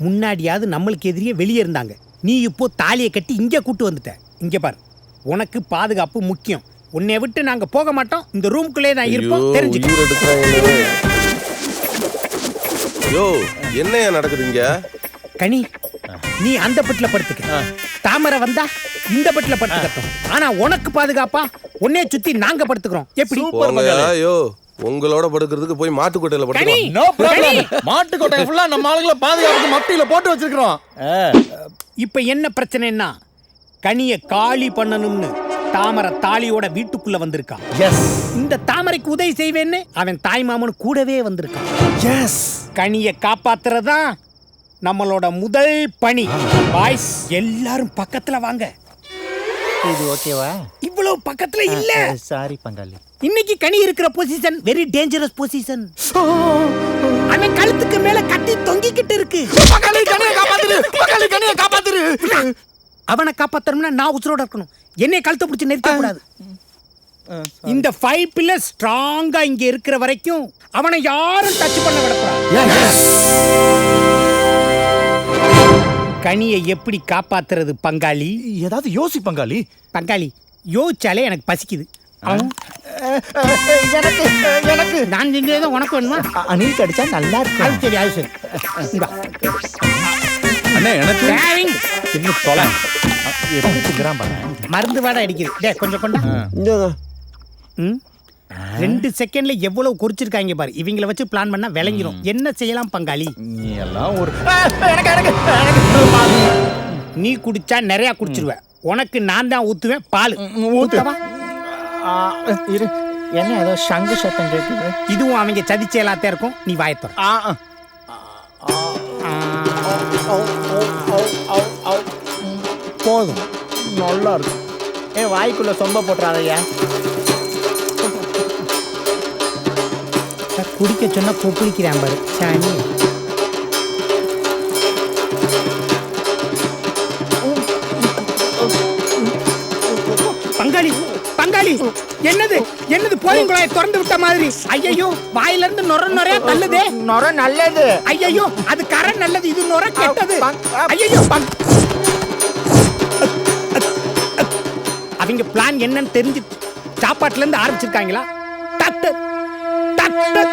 முன்னாடியாவது நம்மளுக்கு எதிரியே வெளியே இருந்தாங்க. நீ இப்போ தாலியை கட்டி இங்கே கூட்டு வந்துட்ட. இங்கே பாரு, உனக்கு பாதுகாப்பு முக்கியம். உன்னை விட்டு நாங்க போக மாட்டோம். இந்த ரூம்குள்ளே தான் இருப்போம். தெரிஞ்சுக்க. யோ, என்னையா நடக்குதுங்க? கனி, நீ அந்த பெட்ல படுத்துக்க. தாமரை வந்தா இந்த பெட்ல படுத்துக்கட்டும். ஆனா உனக்கு பாதுகாப்பா உன்னை சுத்தி நாங்க படுத்துக்கிறோம். எப்படி? யோ, உங்களோட படுக்கிறதுக்கு போய் மாட்டுக்கொட்டையில படுத்துக்கலாம். No problem. மாட்டுக்கொட்டை ஃபுல்லா நம்ம ஆளுங்கள பாதுகாப்புக்கு மத்தியில போட்டு வச்சிருக்கோம். இப்ப என்ன பிரச்சனைன்னா, கனியை காலி பண்ணணும்னு தாமரை தாலியோட வீட்டுக்குள்ள வந்திருக்கான். இந்த தாமரைக்கு உதவி செய்வேன்னு அவன் தாய் மாமன் கூடவே வந்திருக்கான். கனியை காப்பாத்துறதா நம்மளோட முதல் பணி. பாய்ஸ் எல்லாரும் பக்கத்துல வாங்க. இது ஓகேவா? இவ்வளவு பக்கத்துல இல்ல. சாரி பங்காளி. இன்னைக்கு கனி இருக்கிற பொசிஷன் வெரி டேஞ்சரஸ் பொசிஷன். அவன் கழுத்துக்கு மேல கட்டி தொங்கிக்கிட்டு இருக்கு. பங்காளி கனியை காப்பாத்துரு. பங்காளி கனியை காப்பாத்துரு. அவனை காப்பாத்தணும்னா நான் உசுரோட இருக்கணும். என்னைய கழுத்தை பிடிச்சி நிறுத்த கூடாது. இந்த 5 பில்லர் ஸ்ட்ராங்கா இங்க இருக்கிற வரைக்கும் அவனை யாரும் டச் பண்ண விடக்கூடாது. கனியை எப்படி காப்பாத்துறது பங்காளி? ஏதாவது யோசி பங்காளி. பங்காளி யோசிச்சாலே எனக்கு பசிக்குது. எனக்கு நான் செஞ்சதான் உனக்கு வேணுமா? அணில் கடிச்சா நல்லா இருக்கும். அது சரி, அது சரி. அண்ணே எனக்கு இன்னும் தொலை கிராம் மருந்து வாட அடிக்குது. டே கொஞ்சம் கொண்டா. 2 செகண்ட்ல எவ்வளவு குறிச்சிருக்காங்க பாரு. இவங்களை வச்சு பிளான் பண்ணா விளங்கிரும். என்ன செய்யலாம் பங்காளி? நீ எல்லாம் ஒரு நீ குடிச்சா நிறைய குடிச்சிருவ. உனக்கு நான் தான் ஊத்துவேன் பால். ஊத்தவா? இரு. என்ன ஏதோ சங்கு சத்தம் கேட்குது. இதுவும் அவங்க சதிச்ச எல்லாத்தையும் இருக்கும். நீ வாயத்தோற. போதும், நல்லா இருக்கும். வாய்க்குள்ள சொம்ப போட்டுறாதையா. குடிக்க சொன்னா கொப்பளிக்கிறான் பாரு சாணி. பங்காளி பங்காளி, என்னது என்னது போலிங் குழாயை திறந்து விட்ட மாதிரி. ஐயோ, வாயில இருந்து நொறையா தள்ளுதே. நொர நல்லது. ஐயோ, அது கரை நல்லது, இது நொர கெட்டது. ஐயோ, அவங்க பிளான் என்னன்னு தெரிஞ்சு சாப்பாட்டுல இருந்து ஆரம்பிச்சிருக்காங்களா? Doctor doctor.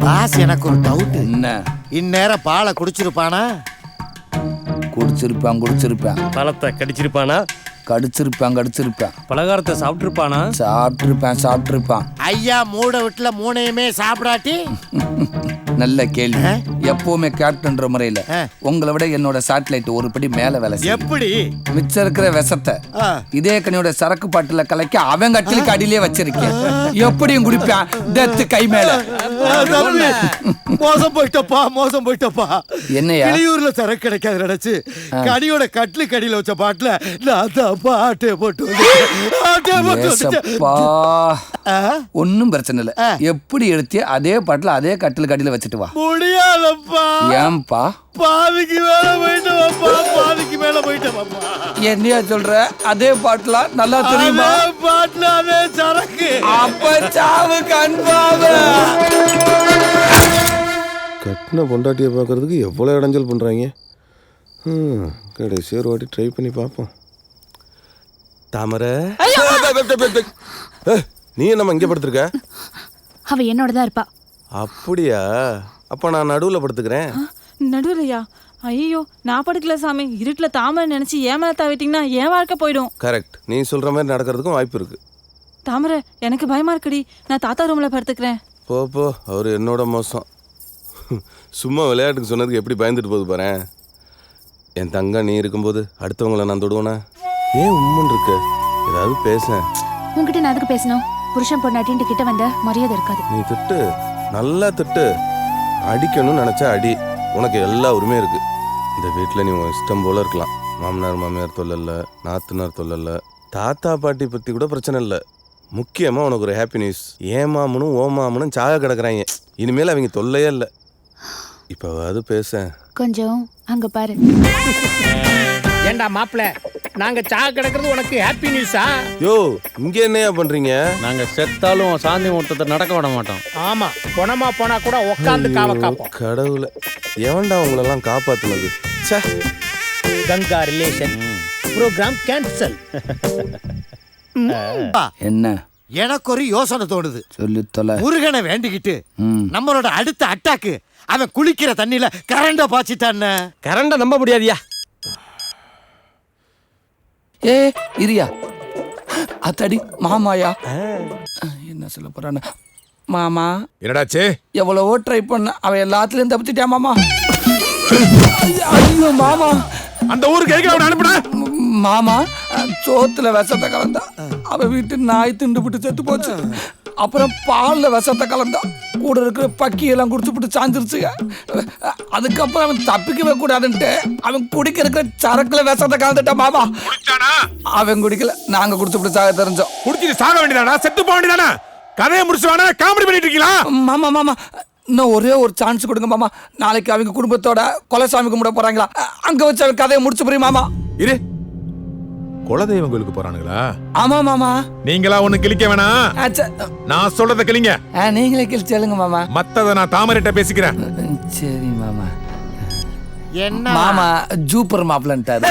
பாஸ், எனக்கு ஒரு டவுட். என்ன? இந்நேரம் பாலை குடிச்சிருப்பானா? குடிச்சிருப்பான். பழத்தை கடிச்சிருப்பானா? கடிச்சிருப்பான். பலகாரத்தை சாப்பிட்டுருப்பானா? சாப்பிட்டுருப்பான். ஐயா மூட வீட்டுல மூணையுமே சாப்பிடாட்டி? நல்ல கேள்வி. எப்பவுமே கேப்டன்ற முறையில உங்களை விட என்னோட சேட்டலைட் ஒரு படி மேல வேலை செய்யும். எப்படி? மிச்சம் இருக்கிற விஷத்தை இதே கனியோட சரக்கு பாட்டுல கலக்கி அவன் கட்டிலுக்கு அடியிலே வச்சிருக்கேன். எப்படியும் குடிப்பான். டெத்து கை மேல. மோசம் போயிட்டப்பா. என்னையா? வெளியூர்ல சரக்கு கிடைக்காது நினைச்சு கனியோட கட்டிலுக்கு அடியில வச்ச பாட்டுல நான் தான் பாட்டே போட்டு ஒன்னும் பிரச்சனை இல்ல. எப்படி எடுத்திய அதே பாட்டுல அதே கட்டிலுக்கு அடியில வச்சுட்டு வா. முடியாதப்பா. ஏன்பா? பாதிக்கு மேல போயிட்டப்பா. என்னையா சொல்ற? அதே பாட்டுல நல்லா தெரியுமா? பாட்டுல அதே சரக்கு. அப்ப சாவு கன்பாவ. கட்டின பொண்டாட்டியை பார்க்கறதுக்கு எவ்வளோ இடைஞ்சல் பண்ணுறாங்க. கடைசி ஒரு வாட்டி ட்ரை பண்ணி பார்ப்போம். தாமரை, நீ என்னம்மா இங்கே படுத்துருக்க? அவ என்னோட தான் இருப்பா. அப்படியா? அப்போ நான் நடுவில் படுத்துக்கிறேன். நடுவுலையா? ஐயோ, நான் படுக்கல சாமி. இருட்டில் தாமரை நினைச்சு ஏமால தாவிட்டீங்கன்னா என் வாழ்க்கை போயிடும். கரெக்ட். நீ சொல்கிற மாதிரி நடக்கிறதுக்கும் வாய்ப்பு இருக்கு. தாமரை, எனக்கு பயமா இருக்குடி. நான் தாத்தா ரூம்ல படுத்துக்கிறேன். போ, அவர் என்னோட மோசம். சும்மா விளையாட்டுக்கு சொன்னதுக்கு எப்படி பயந்துட்டு போகுது பாரு. என் தங்க நீ இருக்கும்போது அடுத்தவங்களை நான் தொடுவேனா? ஏன் உம்முன்னு இருக்க? ஏதாவது பேச. உங்ககிட்ட நான் அதுக்கு பேசணும். புருஷன் பொண்டாட்டின்ட்டு கிட்ட வந்த மரியாதை இருக்காது. நீ திட்டு, நல்லா திட்டு. அடிக்கணும்னு நினைச்சா அடி. உனக்கு எல்லா உரிமையும் இருக்கு. இந்த வீட்டில் நீ உன் இஷ்டம் போல இருக்கலாம். மாமனார் மாமியார் தொல்லல, நாத்தனார் தொல்லல, தாத்தா பாட்டி பற்றி கூட பிரச்சனை இல்லை. முக்கியமாக உனக்கு ஒரு ஹாப்பி நியூஸ். ஏன் மாமனும் ஓ மாமனும் சாக கிடக்குறாங்க. இனிமேல் அவங்க தொல்லையே இல்லை. இப்போ அது பேச கொஞ்சம் அங்க பாரு. ஏண்டா மாப்பிள்ள, நாங்க சாக கிடக்கிறது உனக்கு ஹாப்பி நியூஸா? யோ இங்க என்னையா பண்றீங்க? நாங்க செத்தாலும் சாந்தி முகூர்த்தத்தை நடக்க விட மாட்டோம். ஆமா, பொணமா போனா கூட உட்காந்து காவ காப்போம். கடவுளே, எவன்டா உங்களெல்லாம் காப்பாத்துனது? ச்சே. Ganga relation programme cancel. என்ன எனக்கு ஒரு யோசனை தோணுது. சொல்லி தொலை. முருகனை வேண்டிக்கிட்டு நம்மளோட அடுத்த அட்டாக்கு அவன் குளிக்கிற தண்ணியில கரண்ட பாய்ச்சிட்டான்னு. கரண்ட நம்ப முடியாதியா? ஏ இரியா அத்தடி மாமாயா என்ன சொல்ல போறான மாமா? என்னடாச்சு? எவ்வளவோ ட்ரை பண்ண, அவன் எல்லாத்துலயும் தப்பிச்சிட்டியா மாமா. ஐயோ மாமா, அந்த ஊருக்கு எதுக்கு அவனை அனுப்புன? மாமா சோத்துல விஷத்தை கலந்தா, அவ வீட்டு நாய் திண்டுபிட்டு செத்து போச்சு. அப்புறம் பால்ல விஷத்தை கலந்தா, கூட இருக்கிற பக்கி எல்லாம் குடிச்சுட்டு சாஞ்சிருச்சுங்க. அதுக்கப்புறம் அவன் தப்பிக்கவே கூடாதுன்ட்டு அவன் குடிக்க இருக்கிற சரக்குல விஷத்தை கலந்துட்டான் மாமா. அவன் குடிக்கல, நாங்க குடிச்சுட்டு சாக தெரிஞ்சோம். குடிச்சிட்டு சாக வேண்டியதானா? செத்து போக வேண்டியதானா? கதையை முடிச்சு வேணா காமெடி பண்ணிட்டு இருக்கீங்களா? மாமா மாமா இன்னும் ஒரே ஒரு சான்ஸ் கொடுங்க மாமா. நாளைக்கு அவங்க குடும்பத்தோட கொலைசாமி கும்பிட போறாங்களா, அங்க வச்சு அவன் கதையை முடிச்சு புரியும் மாமா. இரு, குலதெய்வம் கோயிலுக்கு போறானுங்களா? ஆமா மாமா. நீங்களா ஒண்ணு கிழிக்க வேணாம், நான் சொல்றத கிளிங்க. நீங்களே கிழிச்சேலுங்க மாமா. மத்தத நான் தாமரைட்ட பேசிக்கிறேன். சரி மாமா. என்ன மாமா ஜூப்பர் மாப்பிளன்ட்டாரு.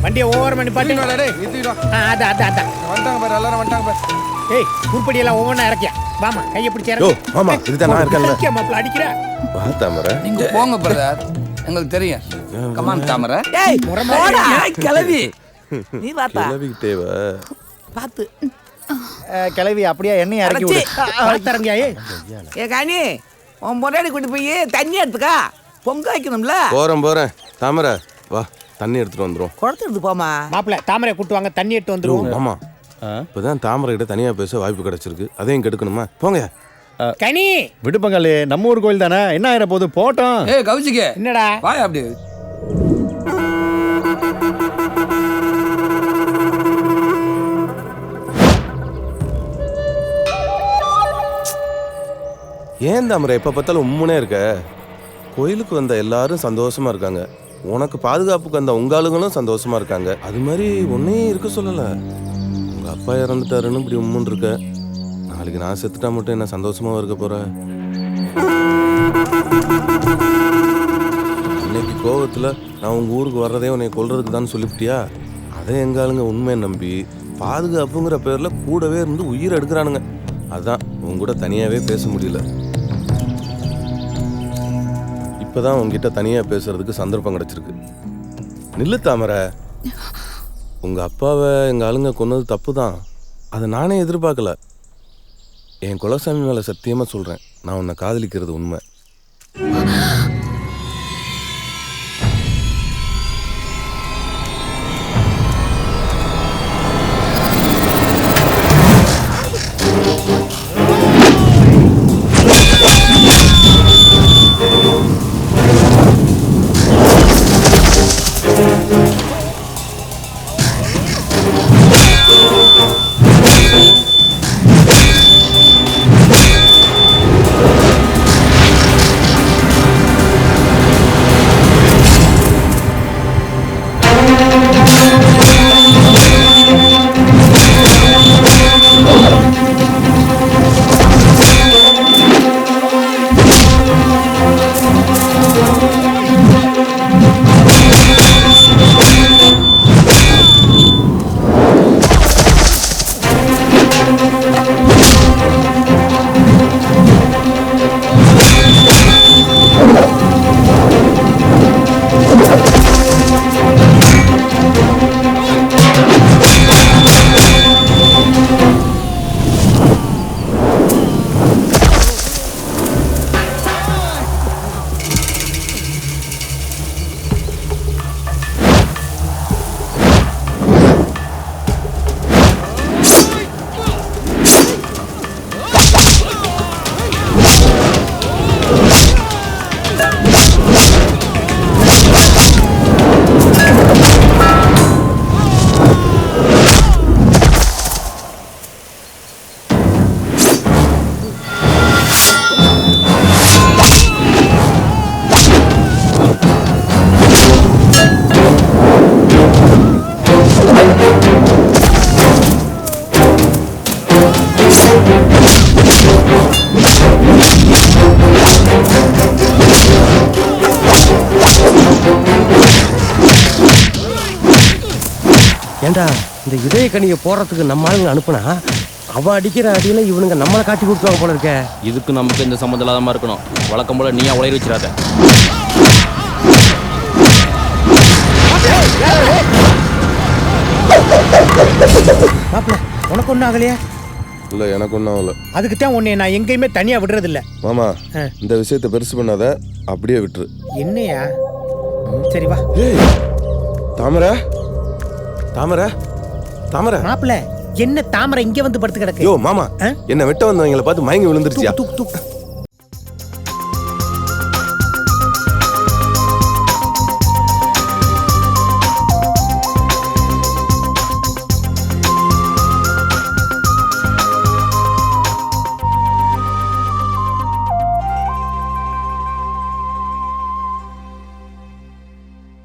வண்டியை ஓவர் பண்ணி பாட்டு. ஏய், உருப்படி எல்லாம் ஒவ்வொன்றா இறக்கியா? வாமா, கையை பிடிச்சி யோ மாமா, இதுதான் நான் இருக்கேன்ல. மாப்பிள்ள அடிக்கிற. வா தாமரை. நீங்க போங்க பிரதர், எங்களுக்கு தெரியும். கமான் தாமரை. ஏய் போடா கிளவி. நீ வாடா. கிளவிக்கிட்டே வா. பாத்து கிளவி அப்படியே எண்ணெய் இறக்கி விடு. பாத்தறங்கயா? ஏ காணி, உன் பொண்டாடி கூட்டி போய் தண்ணி எடுத்துக்கா, பொங்க வைக்கணும்ல. போறேன் தாமரை, வா தண்ணி எடுத்துட்டு வந்துரும். குடத்து எடுத்து போமா. மாப்பிள்ள தாமரை கூட்டு வாங்க, தண்ணி எடுத்து வந்துருவோம். ஆமா, இப்பதான் தாமரை கிட்ட தனியா பேச வாய்ப்பு கிடைச்சிருக்கு, அதையும் கெடுக்கணுமா? போங்க. கனி விடுப்பங்களே, நம்ம ஊர் கோயில் தானே, என்ன ஆயிர போது போட்டோம். ஏய் கவுச்சிக்கே, என்னடா வாய் அப்படி. ஏன் தாமரை எப்ப பார்த்தாலும் உம்முனே இருக்க? கோயிலுக்கு வந்த எல்லாரும் சந்தோஷமா இருக்காங்க, உனக்கு பாதுகாப்புக்கு வந்த உங்க ஆளுங்களும் சந்தோஷமா இருக்காங்க. அது மாதிரி ஒன்னையும் இருக்க சொல்லல. உங்க அப்பா இறந்துட்டாருன்னு இப்படி உம்முன்னு இருக்க. நாளைக்கு நான் செத்துட்டா மட்டும் என்ன சந்தோஷமா இருக்க போற? இன்னைக்கு கோவத்துல நான் உங்க ஊருக்கு வர்றதே உன்னை கொல்றதுக்கு தான் சொல்லிவிட்டியா? அதை எங்க ஆளுங்க உண்மையை நம்பி பாதுகாப்புங்கிற பேர்ல கூடவே இருந்து உயிரை எடுக்கிறானுங்க. அதான் உங்க கூட தனியாவே பேச முடியல. இப்பதான் உங்ககிட்ட தனியா பேசுறதுக்கு சந்தர்ப்பம் கிடைச்சிருக்கு. நில்லு தாமரை. உங்க அப்பாவை எங்க ஆளுங்க கொன்னது தப்பு தான், அதை நானே எதிர்பார்க்கல. என் குலசாமி மேல சத்தியமா சொல்றேன், நான் உன்னை காதலிக்கிறது உண்மை. ஏண்டா இந்த இதய கனியை போடுறதுக்கு நம்ம ஆளுங்க அனுப்புனா அவ அடிக்கிற அடியில இவனுங்க நம்மளை காட்டி கொடுத்துவாங்க போல இருக்க. இதுக்கு நமக்கு இந்த சம்மந்தம் இல்லாதமா இருக்கணும். வழக்கம் போல நீயா உழைய வச்சிடாத. மாப்பிள உனக்கு ஒன்றும் ஆகலையா? இல்லை எனக்கு ஒன்றும் ஆகல. அதுக்கு தான் உன்னை நான் எங்கேயுமே தனியா விடுறது இல்ல. மாமா இந்த விஷயத்தை பெருசு பண்ணாத, அப்படியே விட்டுரு. என்னையா? சரி வா. தாமரை தாமரை தாமரை. மாப்பிள என்ன தாமரை இங்க வந்து படுத்து கிடக்கு? யோ மாமா, என்ன வெட்ட வந்தவங்களை பார்த்து மயங்கி விழுந்துருச்சியா? தூக்கு தூக்கு.